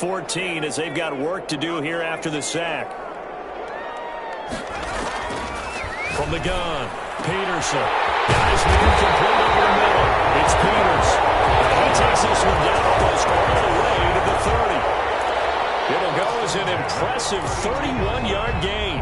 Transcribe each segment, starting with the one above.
14 as they've got work to do here after the sack. From the gun, Peterson. Guys moving complete over the middle. It's Peters. He takes this one down almost all the way to the 30. It'll go as an impressive 31-yard gain.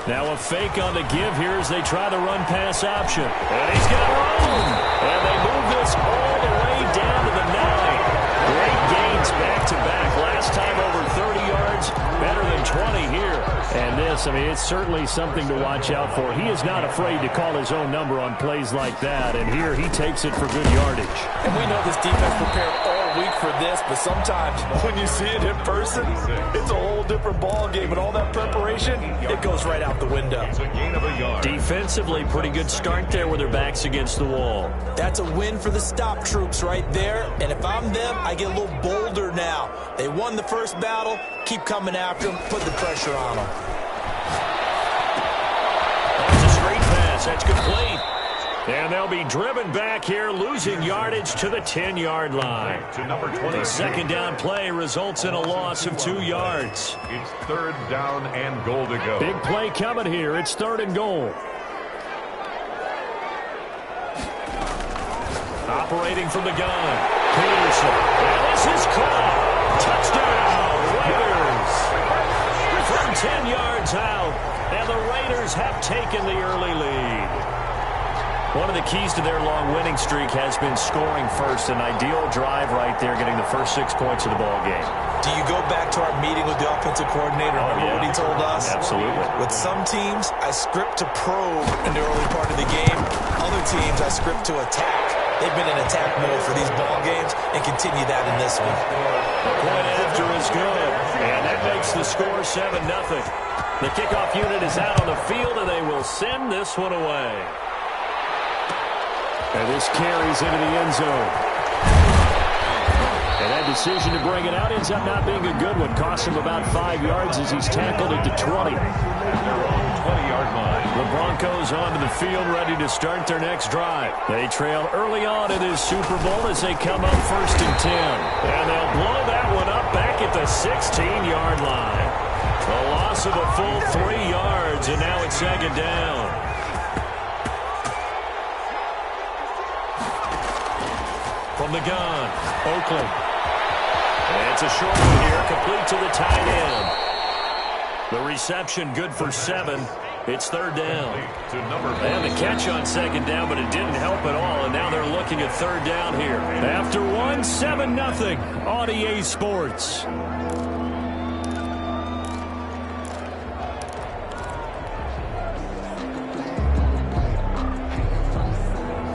Now a fake on the give here as they try the run-pass option. And he's got room. And they move this all the way down to the 9. Great gains back-to-back. Last time over 30 yards, better than 20 here. And this, I mean, it's certainly something to watch out for. He is not afraid to call his own number on plays like that. And here he takes it for good yardage. And we know this defense prepared all week for this, but sometimes when you see it in person, it's a whole different ball game. And all that preparation, it goes right out the window. Defensively, pretty good start there with their backs against the wall. That's a win for the stop troops right there. And if I'm them, I get a little bolder now. They won the first battle. Keep coming after them. Put the pressure on them. That's a straight pass. That's complete. And they'll be driven back here, losing yardage to the 10-yard line. The second down play results in a loss of 2 yards. It's third down and goal to go. Big play coming here. It's third and goal. Operating from the gun, Peterson. And this is caught. Touchdown, Raiders. From 10 yards out, and the Raiders have taken the early lead. One of the keys to their long winning streak has been scoring first. An ideal drive right there, getting the first 6 points of the ball game. Do you go back to our meeting with the offensive coordinator? Remember what he told us? Absolutely. With some teams, I script to probe in the early part of the game. Other teams, I script to attack. They've been in attack mode for these ball games and continue that in this one. The point after is good, and that makes the score 7-0. The kickoff unit is out on the field, and they will send this one away. And this carries into the end zone. And that decision to bring it out ends up not being a good one. Costs him about 5 yards as he's tackled at the 20. 20-yard line. The Broncos onto the field, ready to start their next drive. They trail early on in this Super Bowl as they come up first and 10. And they'll blow that one up back at the 16-yard line. A loss of a full 3 yards, and now it's second down. From the gun, Oakland. And it's a short one here, complete to the tight end. The reception good for 7. It's third down. And the catch on second down, but it didn't help at all. And now they're looking at third down here. After 1, 7-0 on EA Sports.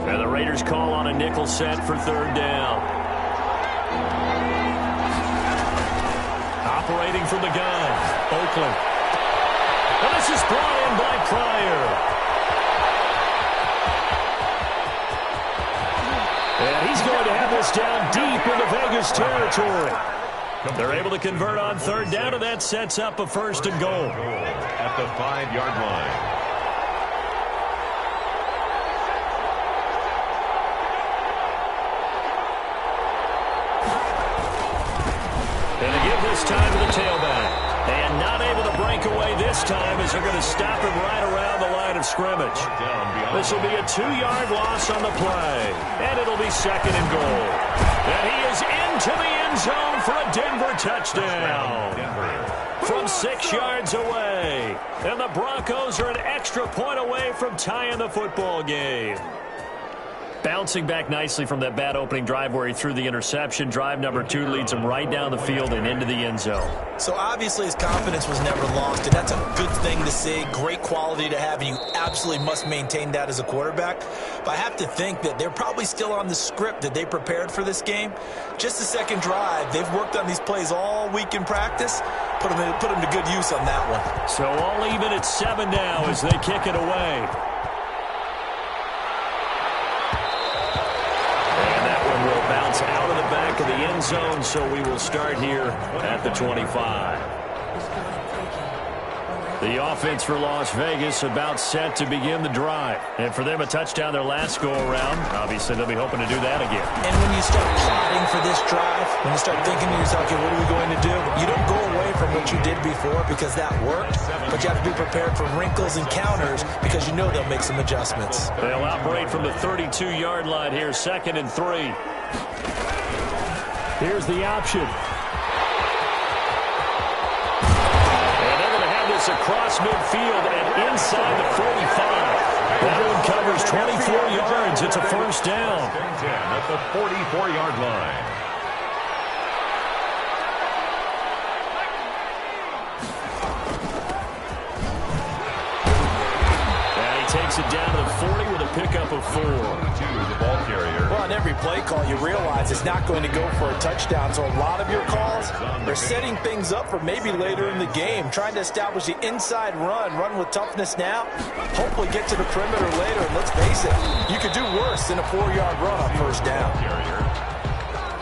And the Raiders call on a nickel set for third down. Operating from the gun, Oakland. And this is brought in by Pryor. And he's going to have this down deep into Vegas territory. They're able to convert on third down, and that sets up a first and goal. At the 5-yard line. This time to the tailback. And not able to break away this time as they're going to stop him right around the line of scrimmage. This will be a 2-yard loss on the play. And it'll be second and goal. And he is into the end zone for a Denver touchdown. From 6 yards away. And the Broncos are an extra point away from tying the football game. Bouncing back nicely from that bad opening drive where he threw the interception. Drive number 2 leads him right down the field and into the end zone. So obviously his confidence was never lost, and that's a good thing to see. Great quality to have, and you absolutely must maintain that as a quarterback. But I have to think that they're probably still on the script that they prepared for this game. Just the second drive, they've worked on these plays all week in practice. Put them to good use on that one. So all even at 7 now as they kick it away. Out of the back of the end zone, so we will start here at the 25. The offense for Las Vegas about set to begin the drive. And for them, a touchdown their last go-around. Obviously, they'll be hoping to do that again. And when you start plotting for this drive, when you start thinking to yourself, okay, what are we going to do? You don't go away from what you did before because that worked, but you have to be prepared for wrinkles and counters because you know they'll make some adjustments. They'll operate from the 32-yard line here, 2nd and 3. Here's the option. Across midfield and inside the 45. That one covers 24 yards. It's a first down. At the 44-yard line. And he takes it down to the 40 with a pickup of 4. To the ball carrier. Well, on every play call, you realize it's not going to go for a touchdown. So a lot of your calls, they're setting things up for maybe later in the game, trying to establish the inside run with toughness now, hopefully get to the perimeter later. And let's face it, you could do worse than a 4-yard run on first down.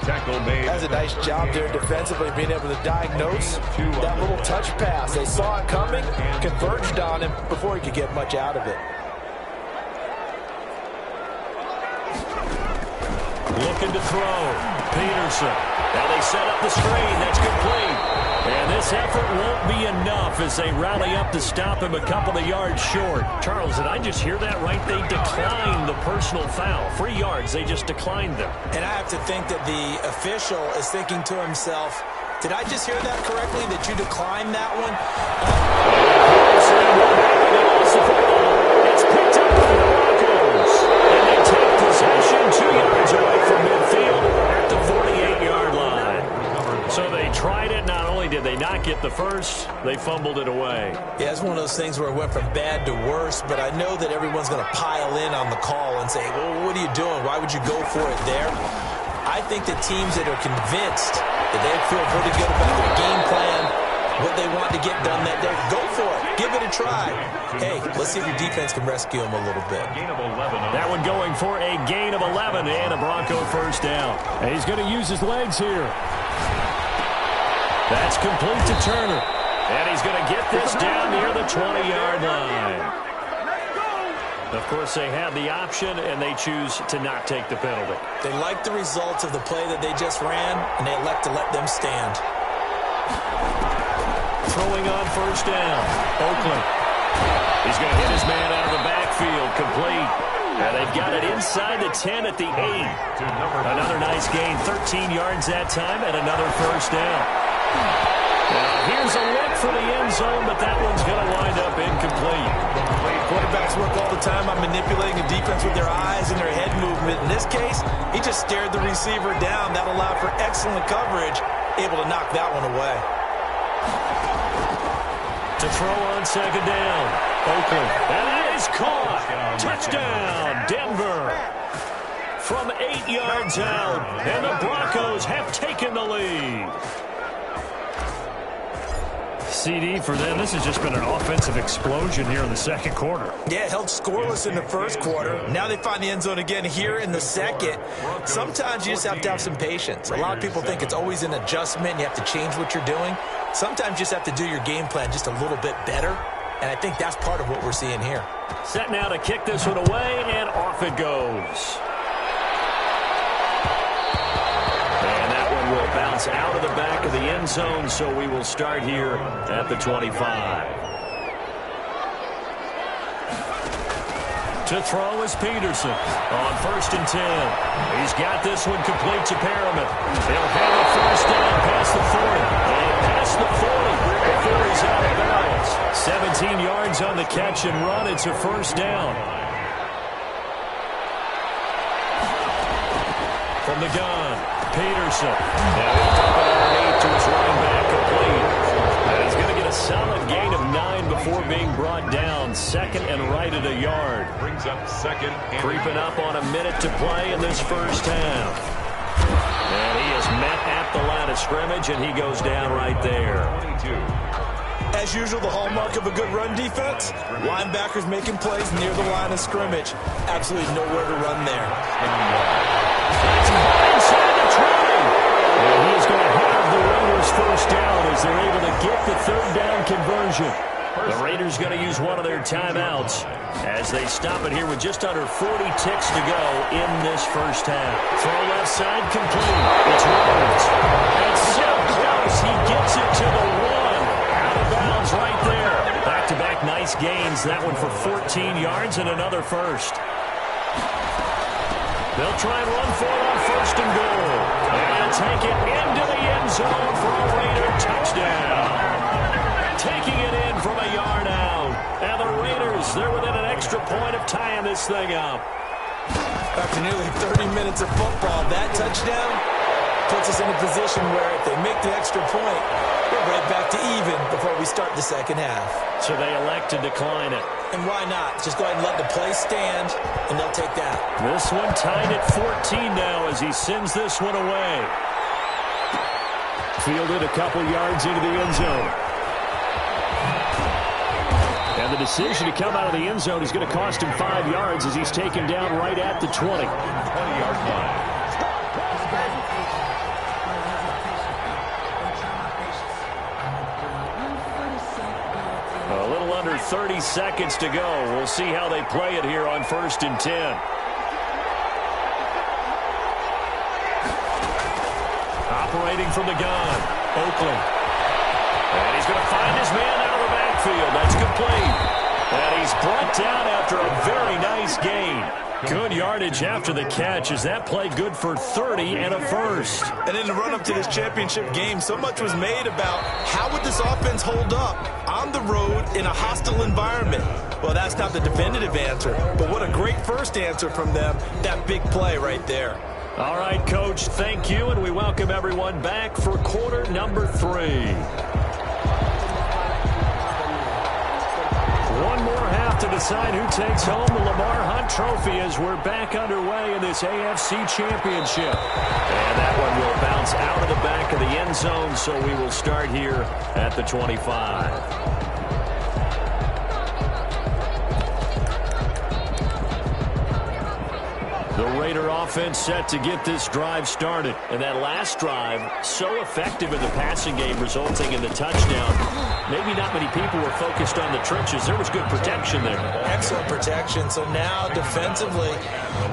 Tackle made. That's a nice job there defensively, being able to diagnose that little touch pass. They saw it coming, converged on him before he could get much out of it. Looking to throw. Peterson. Now they set up the screen. That's complete. And this effort won't be enough as they rally up to stop him a couple of yards short. Charles, did I just hear that right? They declined the personal foul. 3 yards. They just declined them. And I have to think that the official is thinking to himself, did I just hear that correctly, that you declined that one? It's picked up by the Broncos. And they take possession 2 yards away from midfield at the 48-yard line. So they tried it. Not only did they not get the first, they fumbled it away. Yeah, it's one of those things where it went from bad to worse, but I know that everyone's going to pile in on the call and say, well, what are you doing? Why would you go for it there? I think the teams that are convinced that they feel pretty good about their game plan, what they want to get done that day, go for it. Give it a try. Hey, let's see if your defense can rescue them a little bit. That one going for a gain of 11 and a Bronco first down. And he's going to use his legs here. That's complete to Turner. And he's going to get this down near the 20-yard line. Of course, they have the option, and they choose to not take the penalty. They like the results of the play that they just ran, and they elect to let them stand. Throwing on first down. Oakland. He's going to hit his man out of the backfield. Complete. And they've got it inside the 10 at the 8. Another nice gain. 13 yards that time, and another first down. Now, here's a look for the end zone, but that one's going to wind up incomplete. Quarterbacks work all the time on manipulating a defense with their eyes and their head movement. In this case, he just stared the receiver down. That allowed for excellent coverage, able to knock that one away. To throw on second down. Oakland. And that is caught. Touchdown, Denver. From 8 yards out. And the Broncos have taken the lead. CD for them. This has just been an offensive explosion here in the second quarter. Yeah, held scoreless in the first quarter. Now they find the end zone again here in the second. Sometimes you just have to have some patience. A lot of people think it's always an adjustment. You have to change what you're doing. Sometimes you just have to do your game plan just a little bit better. And I think that's part of what we're seeing here. Set now to kick this one away, and off it goes. Will bounce out of the back of the end zone, so we will start here at the 25. To throw is Peterson on 1st and 10. He's got this one complete to Perriman. They'll have a first down past the 40. And past the 40 before he's out of bounds. 17 yards on the catch and run. It's a first down. From the gun, Peterson. Now he'll dump it underneath to his running back, complete. And he's going to get a solid gain of 9 before being brought down. 2nd and right at a yard. Brings up 2nd. Creeping up on a minute to play in this first half. And he is met at the line of scrimmage, and he goes down right there. 22. As usual, the hallmark of a good run defense, linebackers making plays near the line of scrimmage. Absolutely nowhere to run there. Inside the 20. And he is going to have the Raiders first down as they're able to get the 3rd down conversion. The Raiders going to use one of their timeouts as they stop it here with just under 40 ticks to go in this first half. Throw left side complete. It's Williams. And so close. He gets it to the one. Out of bounds right there. Back-to-back nice gains. That one for 14 yards and another first. They'll try and run for it on first and goal. And take it into the end zone for a Raider touchdown. Taking it in from a yard out. And the Raiders, they're within an extra point of tying this thing up. After nearly 30 minutes of football, that touchdown puts us in a position where if they make the extra point, we're right back to even before we start the second half. So they elect to decline it. And why not? Just go ahead and let the play stand, and they'll take that. This one tied at 14 now as he sends this one away. Fielded a couple yards into the end zone. And the decision to come out of the end zone is going to cost him 5 yards as he's taken down right at the 20. 20-yard line. A little under 30 seconds to go. We'll see how they play it here on 1st and 10. Operating from the gun, Oakland. And he's going to find his man out of the backfield. That's complete. And he's brought down after a very nice gain. Good yardage after the catch. Is that play good for 30 and a first? And in the run-up to this championship game, so much was made about how would this offense hold up on the road in a hostile environment. Well, that's not the definitive answer, but what a great first answer from them, that big play right there. All right, Coach, thank you, and we welcome everyone back for quarter number 3. One more half to decide who takes home the Lamar Hunt Trophy as we're back underway in this AFC Championship. And that one will bounce out of the back of the end zone, so we will start here at the 25. The Raider offense set to get this drive started. And that last drive, so effective in the passing game, resulting in the touchdown. Maybe not many people were focused on the trenches. There was good protection there. Excellent protection. So now defensively,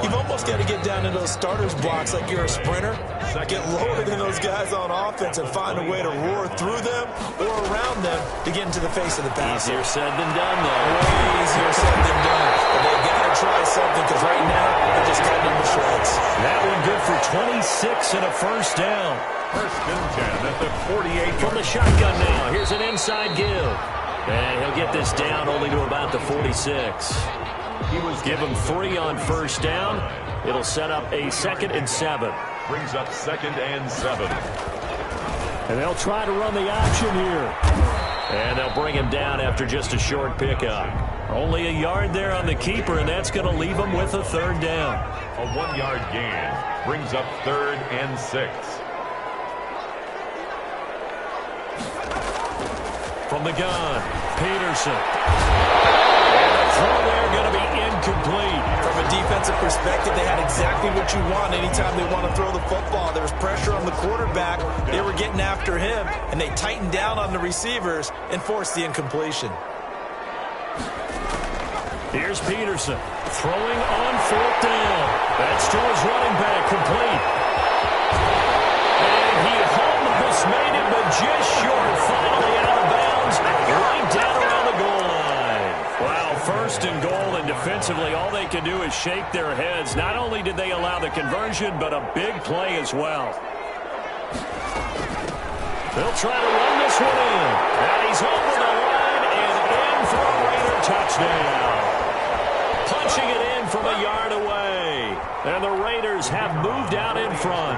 you've almost got to get down to those starters blocks like you're a sprinter. Get lower than those guys on offense and find a way to roar through them or around them to get into the face of the pass. Easier said than done, though. Way easier said than done. But they've got to try something because right now they're just cutting them to shreds. That one good for 26 and a first down. First and 10 at the 48. From the shotgun now. Here's an inside give. And he'll get this down only to about the 46. Give him 3 on first down. It'll set up a 2nd and 7. Brings up 2nd and 7. And they'll try to run the option here. And they'll bring him down after just a short pickup. Only a yard there on the keeper, and that's going to leave him with a 3rd down. A 1-yard gain brings up 3rd and 6. From the gun, Peterson. And the throw there going to be incomplete. From a defensive perspective, they had exactly what you want anytime they want to throw the football. There was pressure on the quarterback. They were getting after him, and they tightened down on the receivers and forced the incompletion. Here's Peterson throwing on 4th down. That's to his running back, complete. And he almost made it, but just short. Finally out of bounds, right down around the goal line. Wow, 1st and goal, and defensively all they can do is shake their heads. Not only did they allow the conversion, but a big play as well. They'll try to run this one in. And he's over the line and in for a Raider touchdown. Punching it in from a yard away. And the Raiders have moved out in front.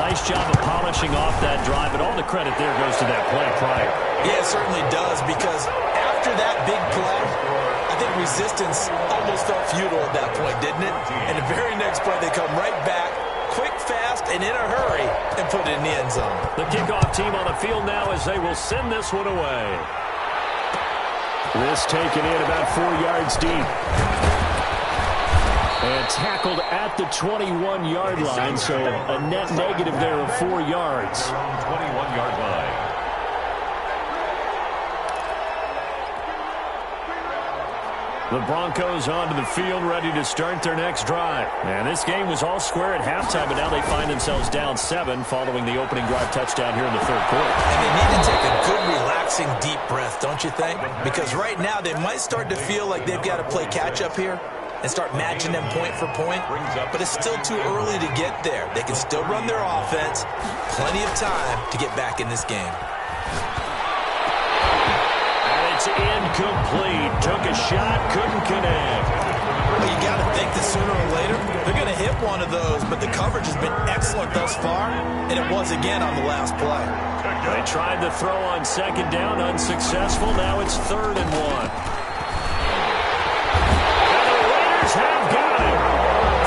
Nice job of polishing off that drive, and all the credit there goes to that play prior. Yeah, it certainly does, because after that big play, I think resistance almost felt futile at that point, didn't it? And the very next play, they come right back, quick, fast, and in a hurry, and put it in the end zone. The kickoff team on the field now as they will send this one away. This taken in about 4 yards deep. And tackled at the 21-yard line, so a net negative there of 4 yards. 21-yard line. The Broncos onto the field, ready to start their next drive. And this game was all square at halftime, but now they find themselves down 7 following the opening drive touchdown here in the third quarter. And they need to take a good, relaxing, deep breath, don't you think? Because right now they might start to feel like they've got to play catch-up here and start matching them point for point. But it's still too early to get there. They can still run their offense. Plenty of time to get back in this game. It's incomplete. Took a shot, couldn't connect. Well, you got to think that sooner or later they're going to hit one of those, but the coverage has been excellent thus far, and it was again on the last play. They tried to throw on second down, unsuccessful. Now it's 3rd and 1. And the Raiders have got it.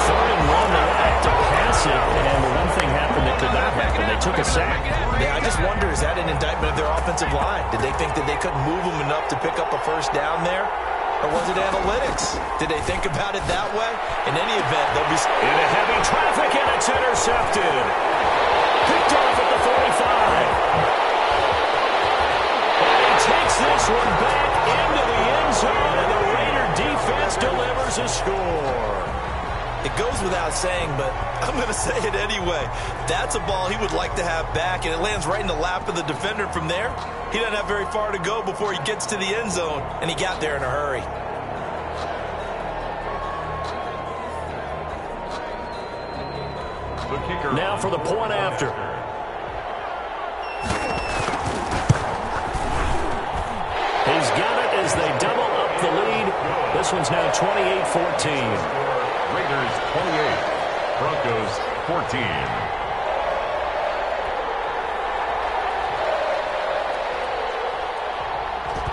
3rd and 1, they had to pass it, and one thing happened that could not happen. They took a sack. Yeah, I just wonder, is that an indictment of their offensive line? Did they think that they couldn't move them enough to pick up a first down there? Or was it analytics? Did they think about it that way? In any event, they'll be into heavy traffic, and it's intercepted. Picked off at the 45. And he takes this one back into the end zone, and the Raider defense delivers a score. It goes without saying, but I'm going to say it anyway. That's a ball he would like to have back, and it lands right in the lap of the defender from there. He doesn't have very far to go before he gets to the end zone, and he got there in a hurry. The kicker. Now for the point after. He's got it as they double up the lead. This one's now 28-14. Raiders 28, Broncos 14.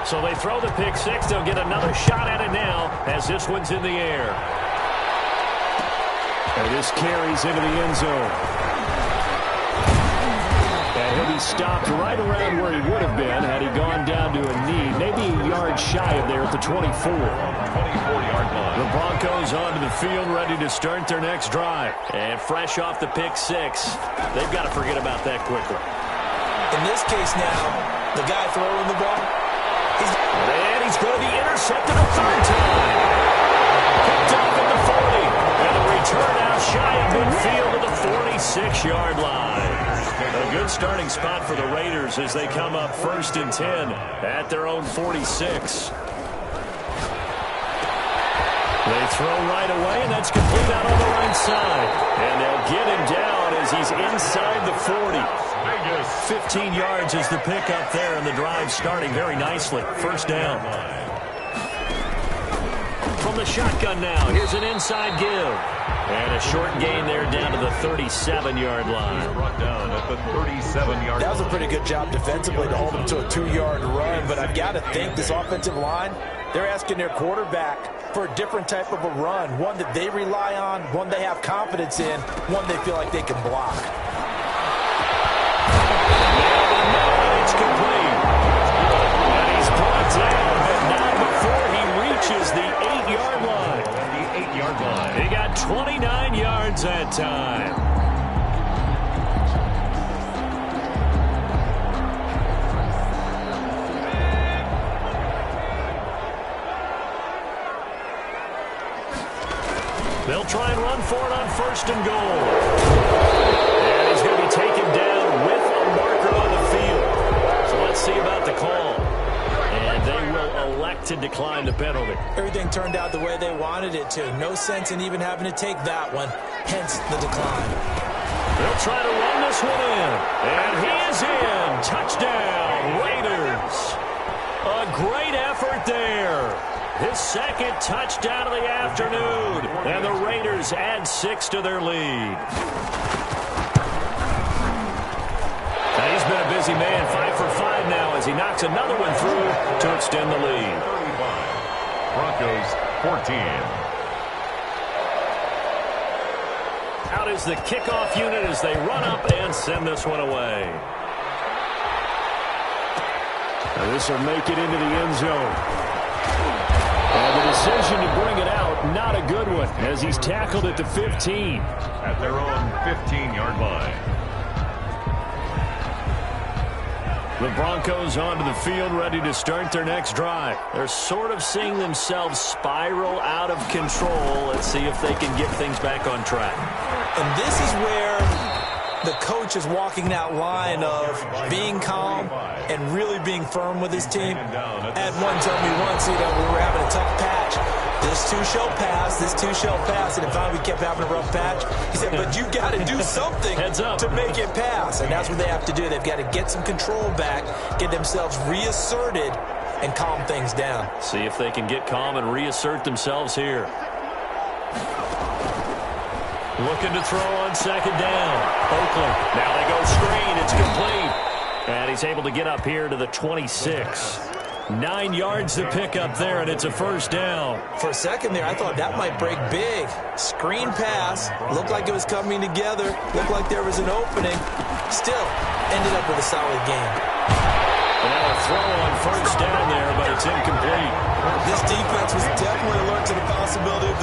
So they throw the pick six. They'll get another shot at it now as this one's in the air. And this carries into the end zone. And he'll be stopped right around where he would have been had he gone down to a knee, maybe a yard shy of there at the 24. 24-yard line. The Broncos onto the field, ready to start their next drive. And fresh off the pick six, they've got to forget about that quickly. In this case now, the guy throwing the ball, he's going to be intercepted a third time. Picked off at the 40. And a return out shy of midfield to the 46-yard line. A good starting spot for the Raiders as they come up 1st and 10 at their own 46. They throw right away, and that's complete out on the right side. And they'll get him down as he's inside the 40. 15 yards is the pickup there, and the drive starting very nicely. First down. From the shotgun now, here's an inside give. And a short gain there down to the 37-yard line. Brought down at the 37-yard line. That was a pretty good job defensively to hold him to a 2-yard run, but I've got to think this offensive line, they're asking their quarterback for a different type of a run, one that they rely on, one they have confidence in, one they feel like they can block. It's complete. And he's brought down, but not before he reaches the 8-yard line. The 8-yard line. He got 29 yards that time. They'll try and run for it on 1st and goal. And he's going to be taken down with a marker on the field. So let's see about the call. And they will elect to decline the penalty. Everything turned out the way they wanted it to. No sense in even having to take that one, hence the decline. They'll try to run this one in. And he is in. Touchdown, Raiders. A great effort there. His second touchdown of the afternoon. And the Raiders add 6 to their lead. Now he's been a busy man, 5 for 5 now as he knocks another one through to extend the lead. 35. Broncos 14. Out is the kickoff unit as they run up and send this one away. Now this will make it into the end zone. And the decision to bring it out, not a good one, as he's tackled at the 15. At their own 15-yard line. The Broncos onto the field, ready to start their next drive. They're sort of seeing themselves spiral out of control. Let's see if they can get things back on track. And this is where the coach is walking that line of being calm and really being firm with his team. Ed one told me once, we were having a tough patch. This too shall pass, this too shall pass. And finally we kept having a rough patch. He said, but you got to do something to make it pass. And that's what they have to do. They've got to get some control back, get themselves reasserted, and calm things down. See if they can get calm and reassert themselves here. Looking to throw on second down. Oakland. Now they go screen. It's complete. And he's able to get up here to the 26. 9 yards to pick up there, and it's a first down. For a second there, I thought that might break big. Screen pass. Looked like it was coming together. Looked like there was an opening. Still, ended up with a solid game. And a throw on first down there, but it's incomplete. This defense was definitely alert to the possibility of